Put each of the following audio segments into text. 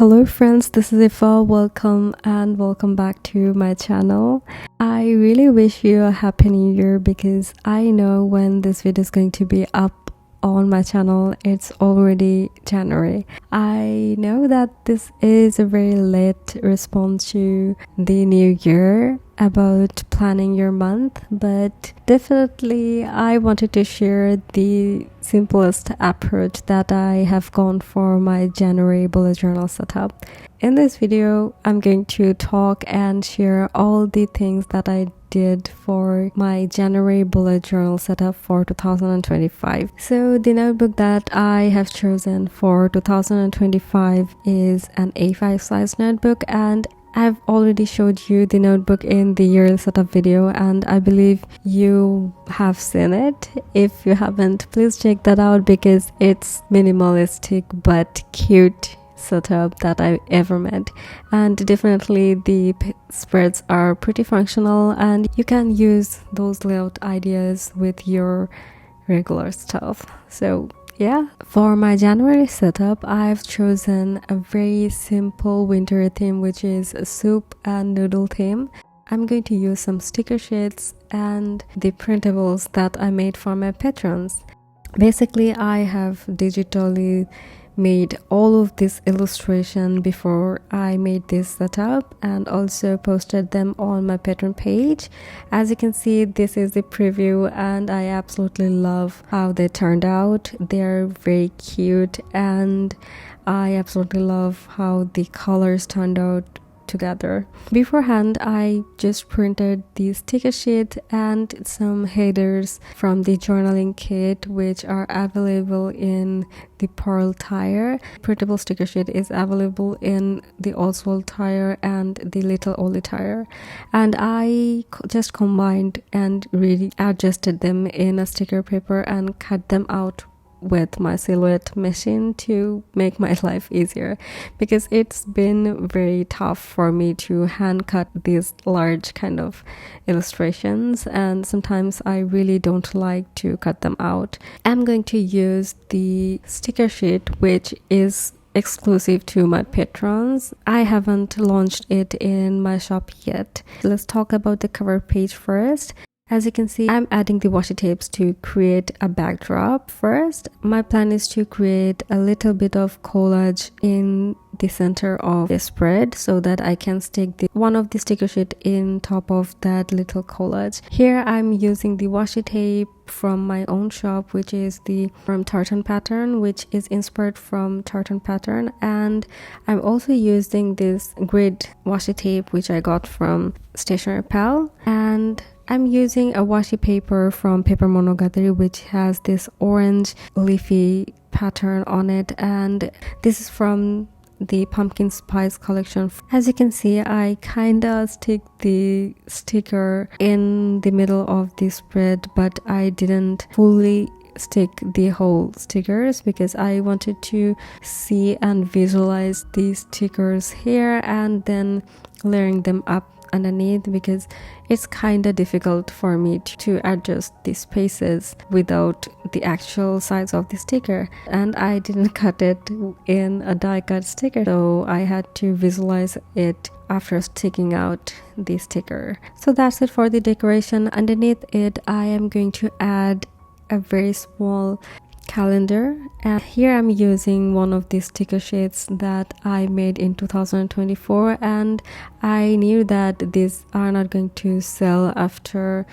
Hello friends, this is Ifa. Welcome back to my channel. I really wish you a happy new year because I know when this video is going to be up on my channel, it's already January. I know that this is a very late response to the new year about planning your month, but definitely I wanted to share the simplest approach that I have gone for my January bullet journal setup. In this video, I'm going to talk and share all the things that I did for my January bullet journal setup for 2025. So the notebook that I have chosen for 2025 is an A5 size notebook, and I've already showed you the notebook in the yearly setup video, and I believe you have seen it. If you haven't, please check that out because it's minimalistic but cute setup that I ever made, and definitely the spreads are pretty functional and you can use those layout ideas with your regular stuff. So yeah, for my January setup, I've chosen a very simple winter theme, which is a soup and noodle theme. I'm going to use some sticker sheets and the printables that I made for my patrons. Basically, I have digitally made all of this illustration before I made this setup and also posted them on my Patreon page. As you can see, this is the preview and I absolutely love how they turned out. They're very cute and I absolutely love how the colors turned out together. Beforehand, I just printed the sticker sheet and some headers from the journaling kit, which are available in the pearl tire. Printable sticker sheet is available in the Oswald tire and the little Oli tire, and I just combined and really adjusted them in a sticker paper and cut them out with my silhouette machine to make my life easier, because it's been very tough for me to hand cut these large kind of illustrations and sometimes I really don't like to cut them out. I'm going to use the sticker sheet which is exclusive to my patrons. I haven't launched it in my shop yet. Let's talk about the cover page first. As you can see, I'm adding the washi tapes to create a backdrop. First, my plan is to create a little bit of collage in the center of the spread so that I can stick one of the sticker sheet in top of that little collage. Here I'm using the washi tape from my own shop, which is from tartan pattern, which is inspired from tartan pattern, and I'm also using this grid washi tape which I got from StationeryPal, and I'm using a washi paper from Paper Monogatari which has this orange leafy pattern on it, and this is from the pumpkin spice collection. As you can see, I kinda stick the sticker in the middle of the spread, but I didn't fully stick the whole stickers because I wanted to see and visualize these stickers here and then layering them up underneath, because it's kind of difficult for me to adjust the spaces without the actual size of the sticker, and I didn't cut it in a die cut sticker, so I had to visualize it after sticking out the sticker. So that's it for the decoration. Underneath it, I am going to add a very small calendar, and here I'm using one of these sticker sheets that I made in 2024, and I knew that these are not going to sell after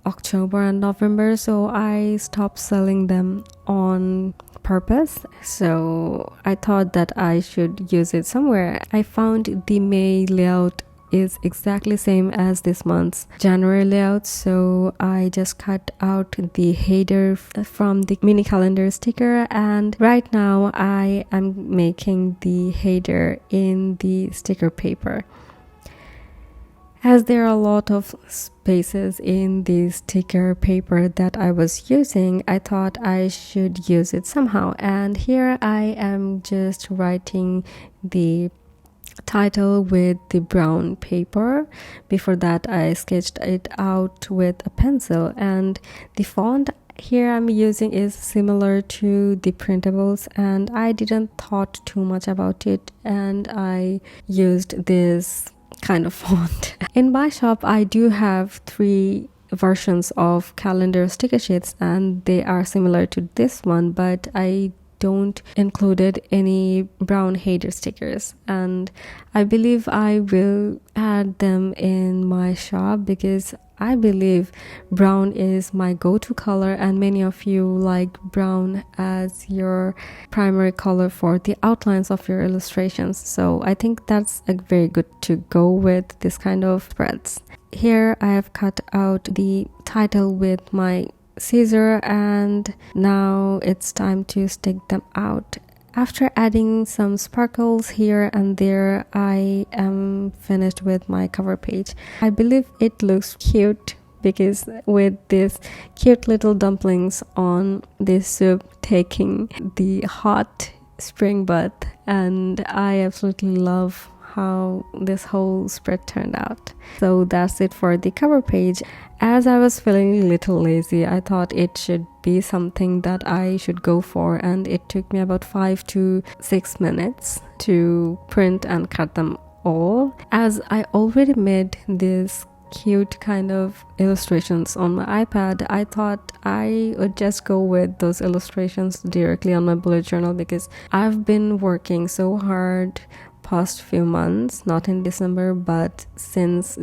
October and November, so I stopped selling them on purpose. So I thought that I should use it somewhere. I found the May layout is exactly same as this month's January layout, so I just cut out the header from the mini calendar sticker, and right now I am making the header in the sticker paper. As there are a lot of spaces in the sticker paper that I was using, I thought I should use it somehow, and here I am just writing the title with the brown paper. Before that, I sketched it out with a pencil, and the font here I'm using is similar to the printables, and I didn't thought too much about it, and I used this kind of font. In my shop I do have 3 versions of calendar sticker sheets, and they are similar to this one, but I don't included any brown header stickers, and I believe I will add them in my shop because I believe brown is my go-to color, and many of you like brown as your primary color for the outlines of your illustrations. So I think that's a very good to go with this kind of spreads. Here I have cut out the title with my scissor, and now it's time to stick them out. After adding some sparkles here and there, I am finished with my cover page. I believe it looks cute because with these cute little dumplings on this soup taking the hot spring bath, and I absolutely love how this whole spread turned out. So that's it for the cover page. As I was feeling a little lazy, I thought it should be something that I should go for, and it took me about 5 to 6 minutes to print and cut them all. As I already made this cute kind of illustrations on my iPad, I thought I would just go with those illustrations directly on my bullet journal because I've been working so hard past few months, not in December but since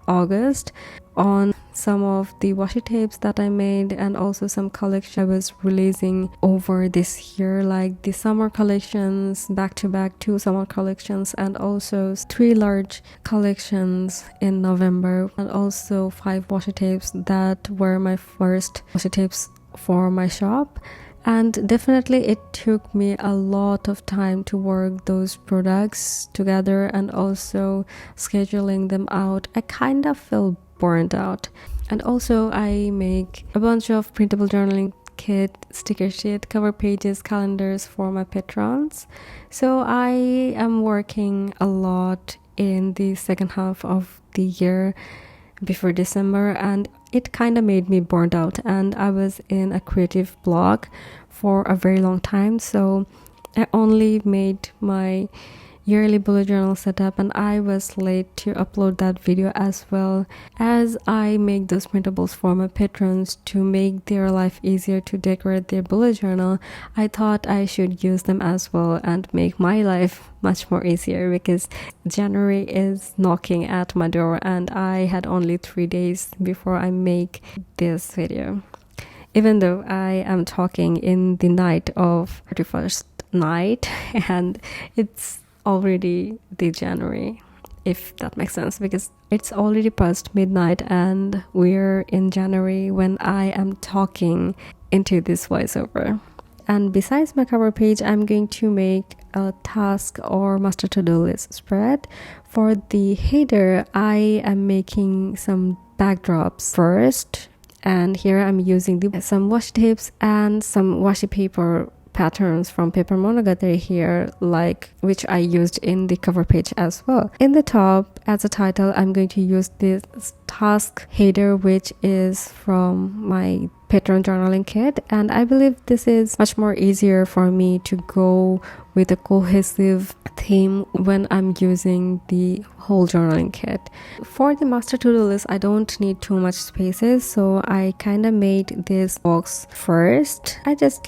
August, on some of the washi tapes that I made, and also some collection I was releasing over this year, like the summer collections, back to back 2 summer collections, and also 3 large collections in November, and also 5 washi tapes that were my first washi tapes for my shop. And definitely it took me a lot of time to work those products together and also scheduling them out. I kind of feel burnt out. And also I make a bunch of printable journaling kit, sticker sheet, cover pages, calendars for my patrons. So I am working a lot in the second half of the year before December, and it kind of made me burnt out, and I was in a creative block for a very long time. So I only made my yearly bullet journal setup, and I was late to upload that video as well. As I make those printables for my patrons to make their life easier to decorate their bullet journal, I thought I should use them as well and make my life much more easier, because January is knocking at my door and I had only 3 days before I make this video. Even though I am talking in the night of 31st night and it's already the January, if that makes sense, because it's already past midnight and we're in January when I am talking into this voiceover. And besides my cover page, I'm going to make a task or master to-do list spread. For the header, I am making some backdrops first, and here I'm using some washi tapes and some washi paper patterns from Paper Monogatari here, like which I used in the cover page as well. In the top, as a title, I'm going to use this task header, which is from my patron journaling kit, and I believe this is much more easier for me to go with a cohesive theme when I'm using the whole journaling kit. For the master to-do list, I don't need too much spaces, so I kind of made this box first. I just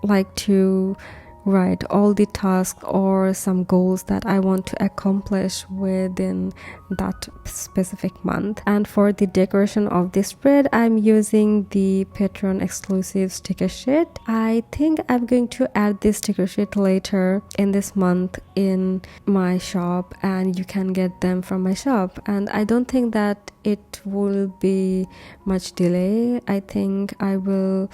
like to write all the tasks or some goals that I want to accomplish within that specific month. And for the decoration of this spread, I'm using the Patreon exclusive sticker sheet. I think I'm going to add this sticker sheet later in this month in my shop, and you can get them from my shop. And I don't think that it will be much delay. I think I will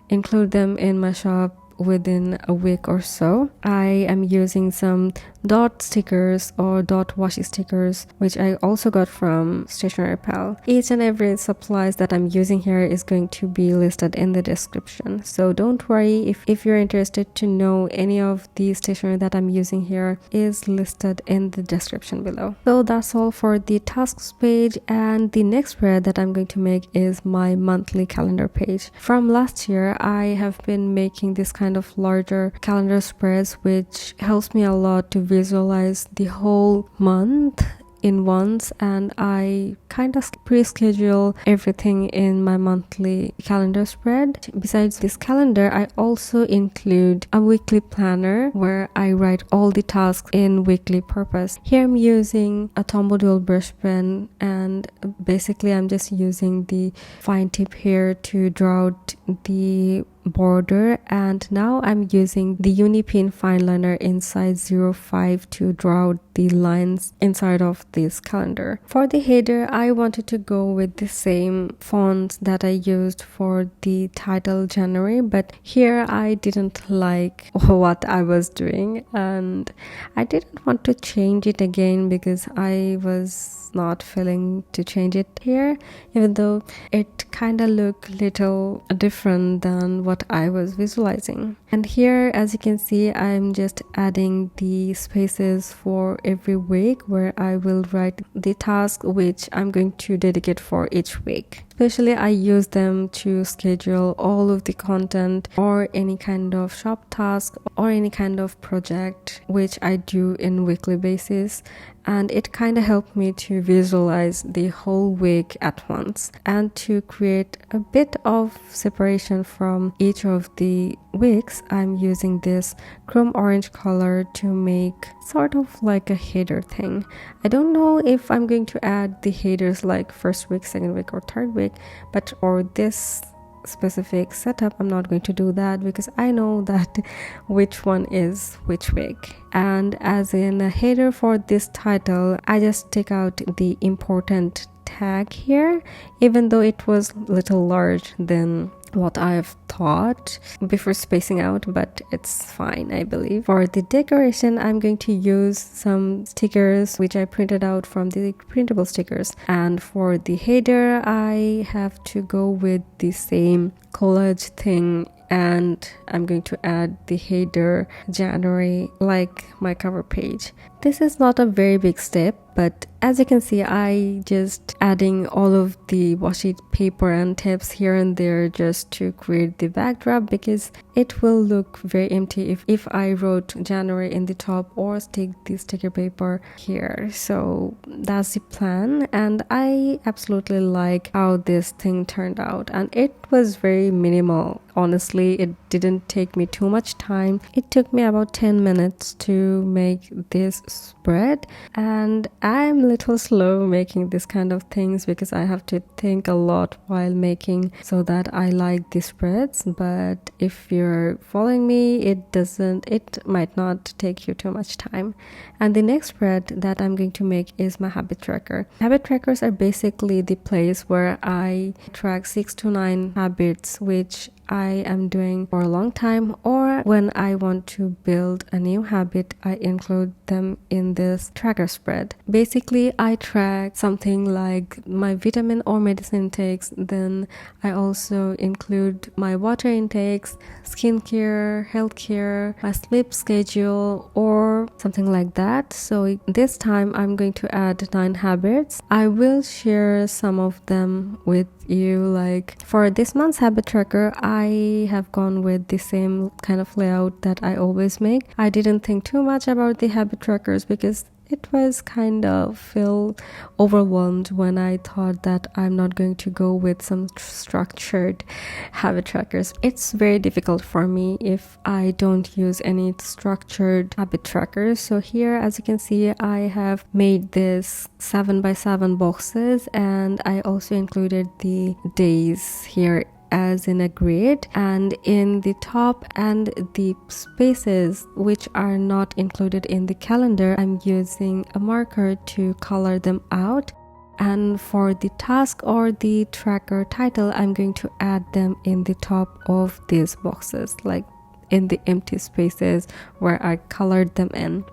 include them in my shop within a week or so. I am using some dot stickers or dot washi stickers, which I also got from StationeryPal. Each and every supplies that I'm using here is going to be listed in the description, so don't worry. If you're interested to know any of the stationery that I'm using here is listed in the description below. So that's all for the tasks page, and the next spread that I'm going to make is my monthly calendar page. From last year, I have been making this kind of larger calendar spreads, which helps me a lot to visualize the whole month in once, and I kind of pre-schedule everything in my monthly calendar spread. Besides this calendar, I also include a weekly planner where I write all the tasks in weekly purpose. Here I'm using a Tombow dual brush pen, and basically I'm just using the fine tip here to draw out the border, and now I'm using the Unipin fine liner in size 05 to draw out the lines inside of this calendar. For the header, I wanted to go with the same fonts that I used for the title January, but here I didn't like what I was doing and I didn't want to change it again because I was not feeling to change it here, even though it kind of looked little different than what I was visualizing. And here, as you can see, I'm just adding the spaces for every week where I will write the task which I'm going to dedicate for each week. Especially I use them to schedule all of the content or any kind of shop task or any kind of project which I do in weekly basis, and it kind of helped me to visualize the whole week at once and to create a bit of separation from each of the weeks. I'm using this chrome orange color to make sort of like a header thing. I don't know if I'm going to add the headers like first week, second week or third week, but for this specific setup I'm not going to do that because I know that which one is which week. And as in a header for this title, I just take out the important tag here, even though it was a little large than what I've thought before spacing out, but it's fine, I believe. For the decoration, I'm going to use some stickers which I printed out from the printable stickers, and for the header I have to go with the same collage thing, and I'm going to add the header January like my cover page. This is not a very big step, but as you can see, I just adding all of the washi paper and tips here and there just to create the backdrop, because it will look very empty if I wrote January in the top or stick the sticker paper here. So that's the plan, and I absolutely like how this thing turned out, and it was very minimal. Honestly, it didn't take me too much time. It took me about 10 minutes to make this spread, and I'm a little slow making this kind of things because I have to think a lot while making so that I like the spreads. But if you're following me, it might not take you too much time. And the next spread that I'm going to make is my habit tracker. Habit trackers are basically the place where I track 6 to 9 habits which I am doing for a long time, or when I want to build a new habit, I include them in this tracker spread. Basically, I track something like my vitamin or medicine intakes, then I also include my water intakes, skincare, healthcare, my sleep schedule, or something like that. So this time I'm going to add 9 habits. I will share some of them with you. Like for this month's habit tracker, I have gone with the same kind of layout that I always make. I didn't think too much about the habit trackers because it was kind of feel overwhelmed when I thought that I'm not going to go with some structured habit trackers. It's very difficult for me if I don't use any structured habit trackers. So here, as you can see, I have made this 7x7 boxes, and I also included the days here as in a grid, and in the top and the spaces which are not included in the calendar, I'm using a marker to color them out. And for the task or the tracker title, I'm going to add them in the top of these boxes, like in the empty spaces where I colored them in.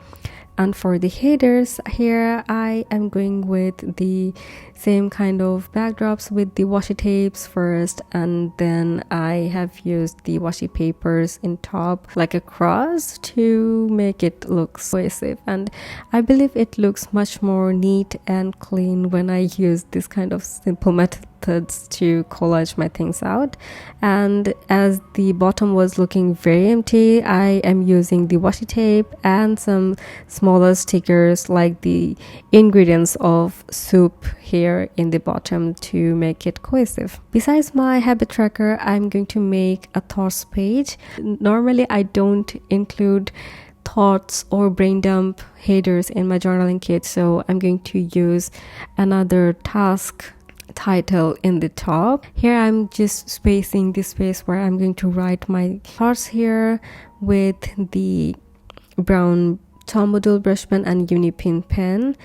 And for the headers, here I am going with the same kind of backdrops with the washi tapes first, and then I have used the washi papers in top like a cross to make it look cohesive. And I believe it looks much more neat and clean when I use this kind of simple methods to collage my things out. And as the bottom was looking very empty, I am using the washi tape and some smaller stickers like the ingredients of soup here in the bottom to make it cohesive. Besides my habit tracker, I'm going to make a thoughts page. Normally I don't include thoughts or brain dump headers in my journaling kit, so I'm going to use another task title in the top. Here I'm just spacing the space where I'm going to write my thoughts here with the brown Tom Model brush pen and Unipin pen.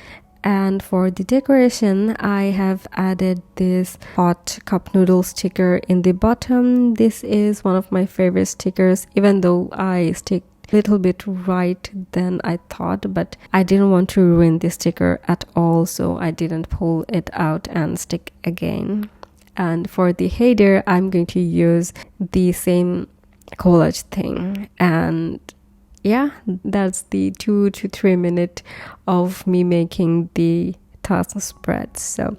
And for the decoration, I have added this hot cup noodle sticker in the bottom. This is one of my favorite stickers, even though I stick little bit right than I thought, but I didn't want to ruin the sticker at all, so I didn't pull it out and stick again. And for the header, I'm going to use the same collage thing. And yeah, that's the 2 to 3 minutes of me making the task spread. So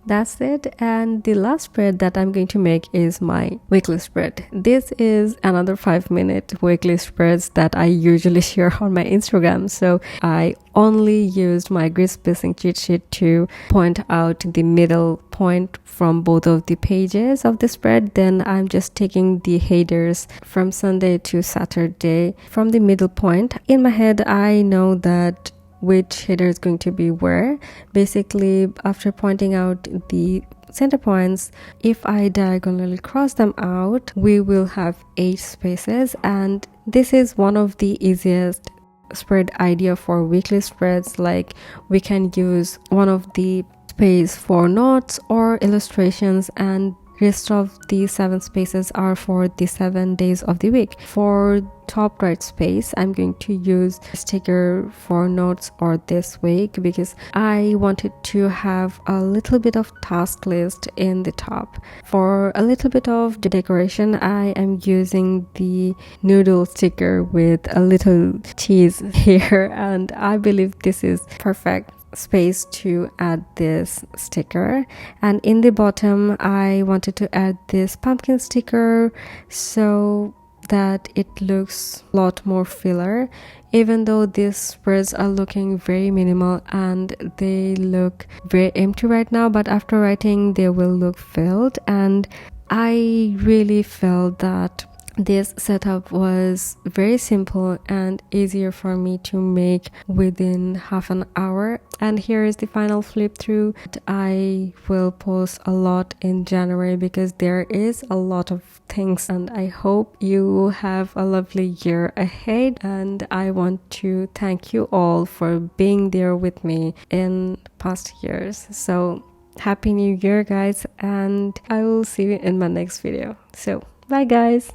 that's it. And the last spread that I'm going to make is my weekly spread. This is another 5-minute weekly spreads that I usually share on my Instagram. So I only used my grid spacing cheat sheet to point out the middle point from both of the pages of the spread. Then I'm just taking the headers from Sunday to Saturday from the middle point. In my head, I know that which header is going to be where. Basically, after pointing out the center points, if I diagonally cross them out, we will have 8 spaces. And this is one of the easiest spread idea for weekly spreads. Like, we can use one of the space for notes or illustrations, and rest of the 7 spaces are for the 7 days of the week. For top right space, I'm going to use a sticker for notes or this week because I wanted to have a little bit of task list in the top. For a little bit of the decoration, I am using the noodle sticker with a little cheese here, and I believe this is perfect space to add this sticker. And in the bottom, I wanted to add this pumpkin sticker so that it looks a lot more filler, even though these spreads are looking very minimal and they look very empty right now, but after writing they will look filled. And I really felt that this setup was very simple and easier for me to make within half an hour. And here is the final flip through. I will post a lot in January because there is a lot of things, and I hope you have a lovely year ahead. And I want to thank you all for being there with me in past years. So happy new year, guys, and I will see you in my next video. So bye, guys.